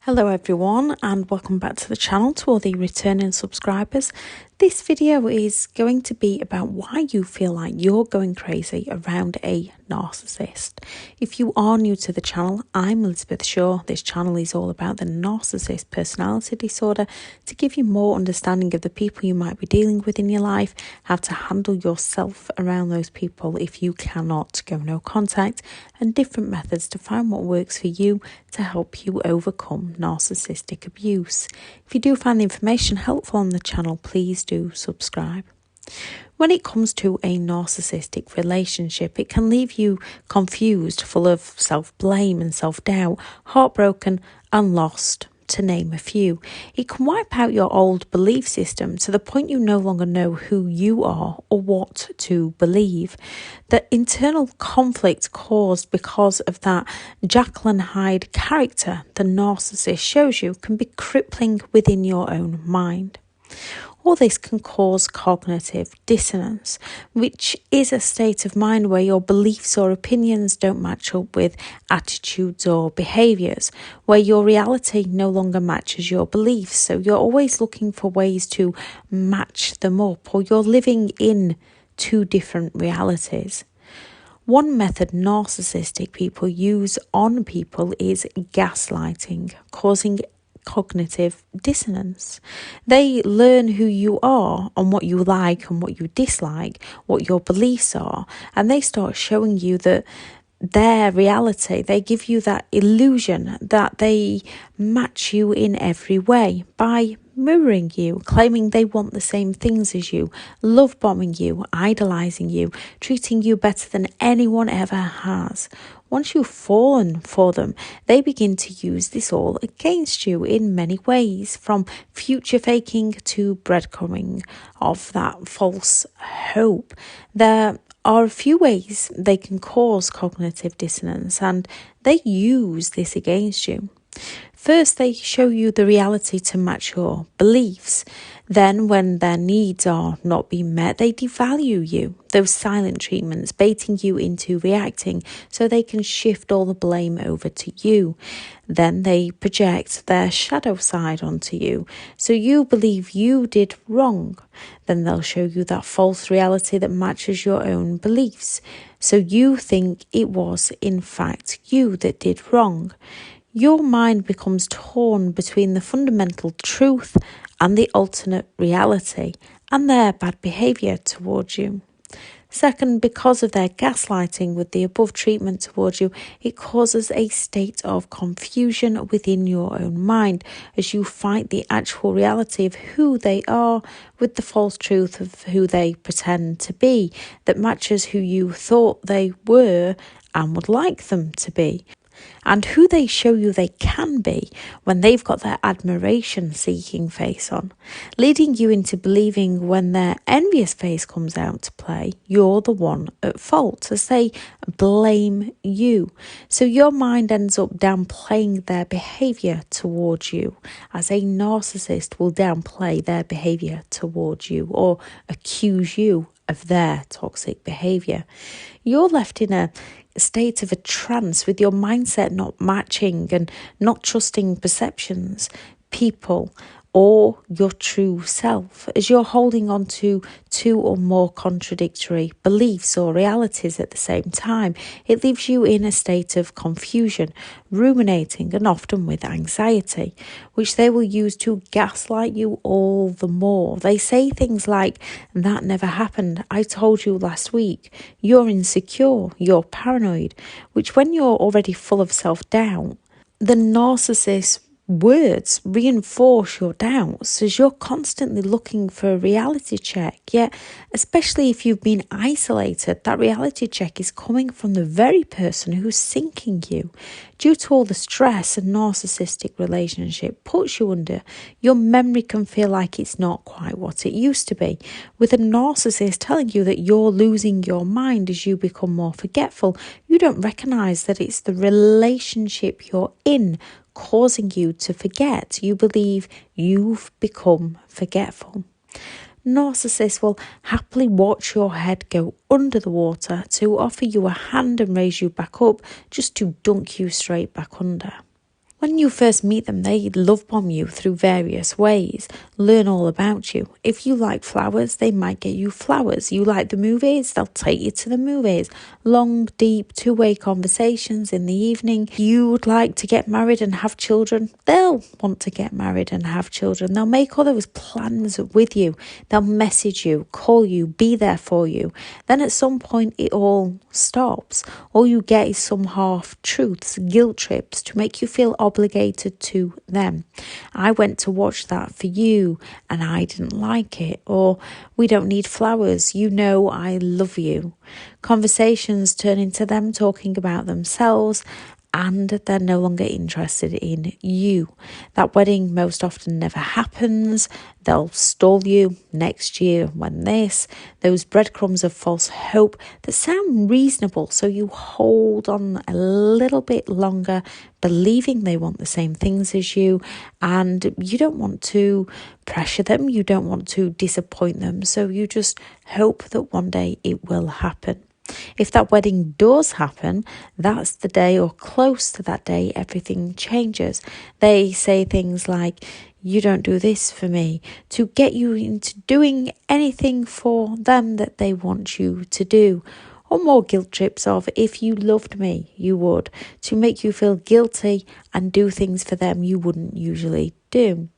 Hello everyone and welcome back to the channel to all the returning subscribers. This video is going to be about why you feel like you're going crazy around a narcissist. If you are new to the channel, I'm Elizabeth Shaw. This channel is all about the narcissist personality disorder to give you more understanding of the people you might be dealing with in your life, how to handle yourself around those people if you cannot go no contact, and different methods to find what works for you to help you overcome narcissistic abuse. If you do find the information helpful on the channel, please do subscribe. When it comes to a narcissistic relationship, it can leave you confused, full of self-blame and self-doubt, heartbroken and lost, to name a few. It can wipe out your old belief system to the point you no longer know who you are or what to believe. The internal conflict caused because of that Jekyll and Hyde character the narcissist shows you can be crippling within your own mind. All this can cause cognitive dissonance, which is a state of mind where your beliefs or opinions don't match up with attitudes or behaviours, where your reality no longer matches your beliefs, so you're always looking for ways to match them up, or you're living in two different realities. One method narcissistic people use on people is gaslighting, causing cognitive dissonance. They learn who you are and what you like and what you dislike, what your beliefs are, and they start showing you that their reality, they give you that illusion that they match you in every way by mirroring you, claiming they want the same things as you, love bombing you, idolizing you, treating you better than anyone ever has. Once you've fallen for them, they begin to use this all against you in many ways, from future faking to breadcrumbing of that false hope. There are a few ways they can cause cognitive dissonance, and they use this against you. First, they show you the reality to match your beliefs. Then, when their needs are not being met, they devalue you. Those silent treatments, baiting you into reacting so they can shift all the blame over to you. Then they project their shadow side onto you, so you believe you did wrong. Then they'll show you that false reality that matches your own beliefs, so you think it was, in fact, you that did wrong. Your mind becomes torn between the fundamental truth and the alternate reality and their bad behaviour towards you. Second, because of their gaslighting with the above treatment towards you, it causes a state of confusion within your own mind as you fight the actual reality of who they are with the false truth of who they pretend to be that matches who you thought they were and would like them to be, and who they show you they can be when they've got their admiration-seeking face on, leading you into believing when their envious face comes out to play, you're the one at fault, as they blame you. So your mind ends up downplaying their behaviour towards you, as a narcissist will downplay their behaviour towards you or accuse you of their toxic behaviour. You're left in a state of a trance with your mindset not matching and not trusting perceptions, people, or your true self, as you're holding on to two or more contradictory beliefs or realities at the same time. It leaves you in a state of confusion, ruminating, and often with anxiety, which they will use to gaslight you all the more. They say things like, "That never happened, I told you last week, you're insecure, you're paranoid," which when you're already full of self-doubt, the narcissist words reinforce your doubts as you're constantly looking for a reality check. Yet, especially if you've been isolated, that reality check is coming from the very person who's sinking you. Due to all the stress a narcissistic relationship puts you under, your memory can feel like it's not quite what it used to be, with a narcissist telling you that you're losing your mind as you become more forgetful. You don't recognise that it's the relationship you're in causing you to forget. You believe you've become forgetful. Narcissists will happily watch your head go under the water to offer you a hand and raise you back up, just to dunk you straight back under. When you first meet them, they love bomb you through various ways, learn all about you. If you like flowers, they might get you flowers. You like the movies, they'll take you to the movies. Long, deep, two-way conversations in the evening. You would like to get married and have children, they'll want to get married and have children. They'll make all those plans with you. They'll message you, call you, be there for you. Then at some point it all stops. All you get is some half-truths, guilt trips to make you feel obligated to them. I went to watch that for you and I didn't like it. Or we don't need flowers, you know I love you. Conversations turn into them talking about themselves and they're no longer interested in you. That wedding most often never happens. They'll stall you next year when those breadcrumbs of false hope that sound reasonable, so you hold on a little bit longer, believing they want the same things as you, and you don't want to pressure them, you don't want to disappoint them, so you just hope that one day it will happen. If that wedding does happen, that's the day or close to that day everything changes. They say things like, you don't do this for me, to get you into doing anything for them that they want you to do. Or more guilt trips of, if you loved me, you would, to make you feel guilty and do things for them you wouldn't usually do.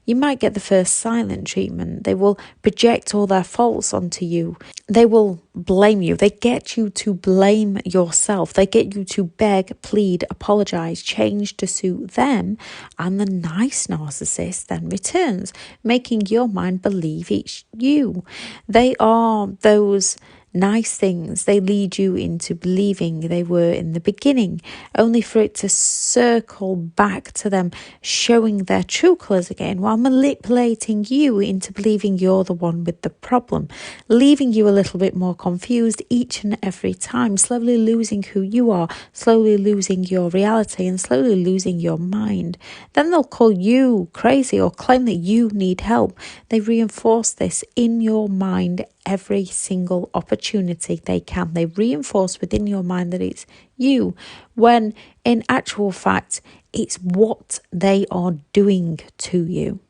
You might get the first silent treatment. They will project all their faults onto you. They will blame you. They get you to blame yourself. They get you to beg, plead, apologise, change to suit them. And the nice narcissist then returns, making your mind believe it's you. They are those nice things they lead you into believing they were in the beginning, only for it to circle back to them showing their true colours again while manipulating you into believing you're the one with the problem, leaving you a little bit more confused each and every time, slowly losing who you are, slowly losing your reality and slowly losing your mind. Then they'll call you crazy or claim that you need help. They reinforce this in your mind every single opportunity they can. They reinforce within your mind that it's you, when in actual fact, it's what they are doing to you.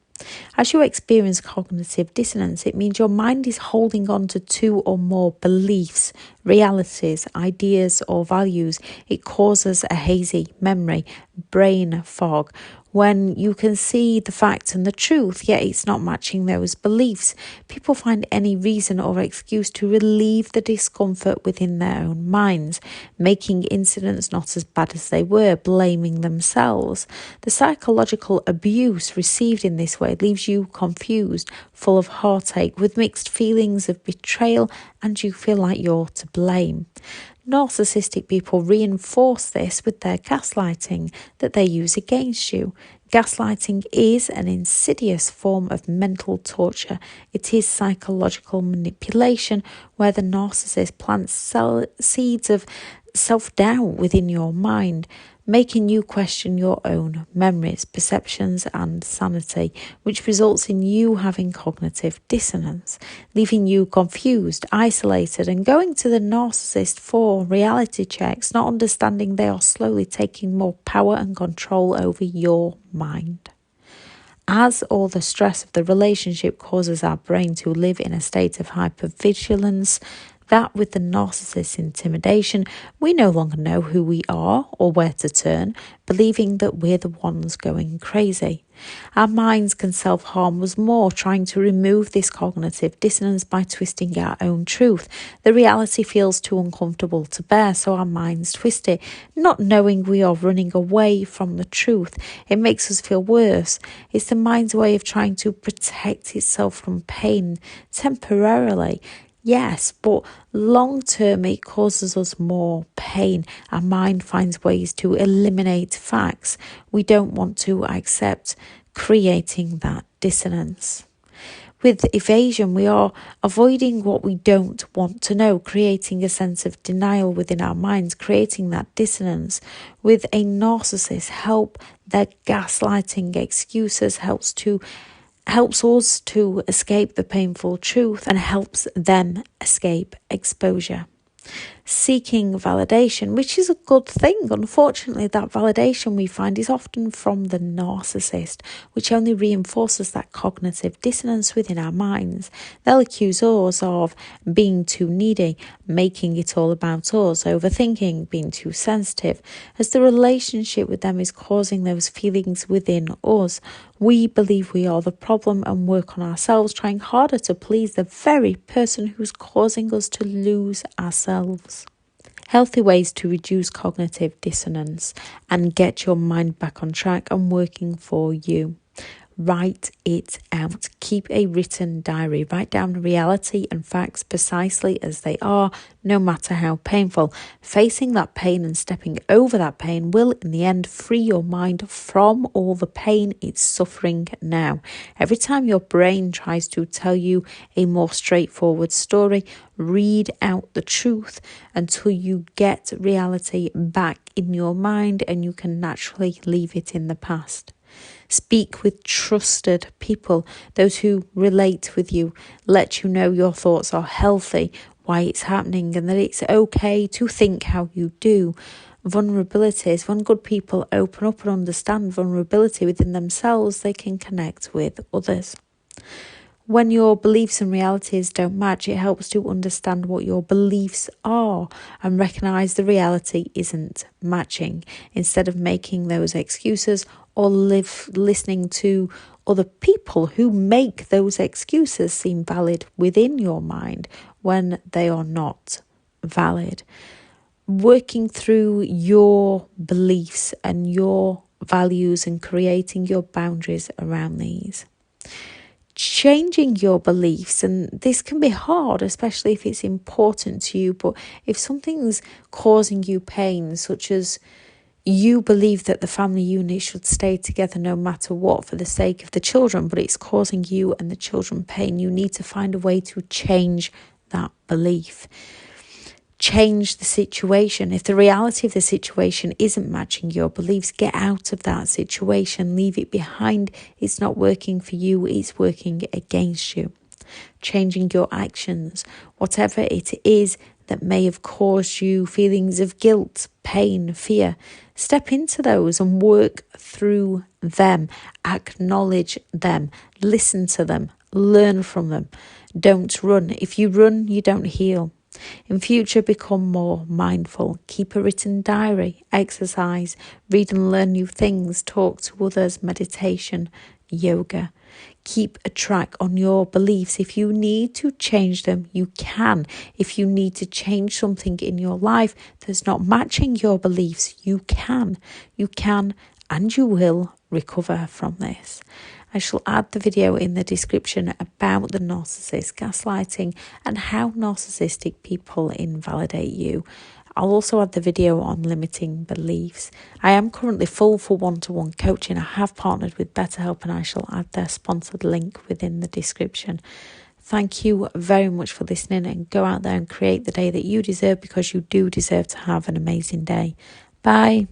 As you experience cognitive dissonance, it means your mind is holding on to two or more beliefs, realities, ideas or values. It causes a hazy memory, brain fog, when you can see the facts and the truth, yet it's not matching those beliefs. People find any reason or excuse to relieve the discomfort within their own minds, making incidents not as bad as they were, blaming themselves. The psychological abuse received in this way leaves you confused, full of heartache, with mixed feelings of betrayal, and you feel like you're to blame. Narcissistic people reinforce this with their gaslighting that they use against you. Gaslighting is an insidious form of mental torture. It is psychological manipulation where the narcissist plants seeds of self-doubt within your mind, making you question your own memories, perceptions and sanity, which results in you having cognitive dissonance, leaving you confused, isolated and going to the narcissist for reality checks, not understanding they are slowly taking more power and control over your mind. As all the stress of the relationship causes our brain to live in a state of hypervigilance, that with the narcissist's intimidation, we no longer know who we are or where to turn, believing that we're the ones going crazy. Our minds can self-harm us more, trying to remove this cognitive dissonance by twisting our own truth. The reality feels too uncomfortable to bear, so our minds twist it, not knowing we are running away from the truth. It makes us feel worse. It's the mind's way of trying to protect itself from pain temporarily. Yes, but long term it causes us more pain. Our mind finds ways to eliminate facts. We don't want to accept creating that dissonance. With evasion, we are avoiding what we don't want to know, creating a sense of denial within our minds, creating that dissonance. With a narcissist, their gaslighting excuses helps us to escape the painful truth and helps them escape exposure. seeking validation, which is a good thing. Unfortunately, that validation we find is often from the narcissist, which only reinforces that cognitive dissonance within our minds. They'll accuse us of being too needy, making it all about us, overthinking, being too sensitive, as the relationship with them is causing those feelings within us. We believe we are the problem and work on ourselves, trying harder to please the very person who's causing us to lose ourselves. Healthy ways to reduce cognitive dissonance and get your mind back on track and working for you. Write it out. Keep a written diary. Write down reality and facts precisely as they are, no matter how painful. Facing that pain and stepping over that pain will, in the end, free your mind from all the pain it's suffering now. Every time your brain tries to tell you a more straightforward story, read out the truth until you get reality back in your mind and you can naturally leave it in the past. Speak with trusted people, those who relate with you, let you know your thoughts are healthy, why it's happening, and that it's okay to think how you do. Vulnerabilities, when good people open up and understand vulnerability within themselves, they can connect with others. When your beliefs and realities don't match, it helps to understand what your beliefs are and recognise the reality isn't matching, instead of making those excuses or listening to other people who make those excuses seem valid within your mind when they are not valid. Working through your beliefs and your values and creating your boundaries around these. Changing your beliefs, and this can be hard, especially if it's important to you, but if something's causing you pain, such as you believe that the family unit should stay together no matter what for the sake of the children, but it's causing you and the children pain, you need to find a way to change that belief. Change the situation. If the reality of the situation isn't matching your beliefs, get out of that situation. Leave it behind. It's not working for you. It's working against you. Changing your actions. Whatever it is that may have caused you feelings of guilt, pain, fear, step into those and work through them. Acknowledge them. Listen to them. Learn from them. Don't run. If you run, you don't heal. In future, become more mindful. Keep a written diary, exercise, read and learn new things, talk to others, meditation, yoga. Keep a track on your beliefs. If you need to change them, you can. If you need to change something in your life that's not matching your beliefs, you can. You can and you will recover from this. I shall add the video in the description about the narcissist, gaslighting, and how narcissistic people invalidate you. I'll also add the video on limiting beliefs. I am currently full for one-to-one coaching. I have partnered with BetterHelp and I shall add their sponsored link within the description. Thank you very much for listening, and go out there and create the day that you deserve, because you do deserve to have an amazing day. Bye.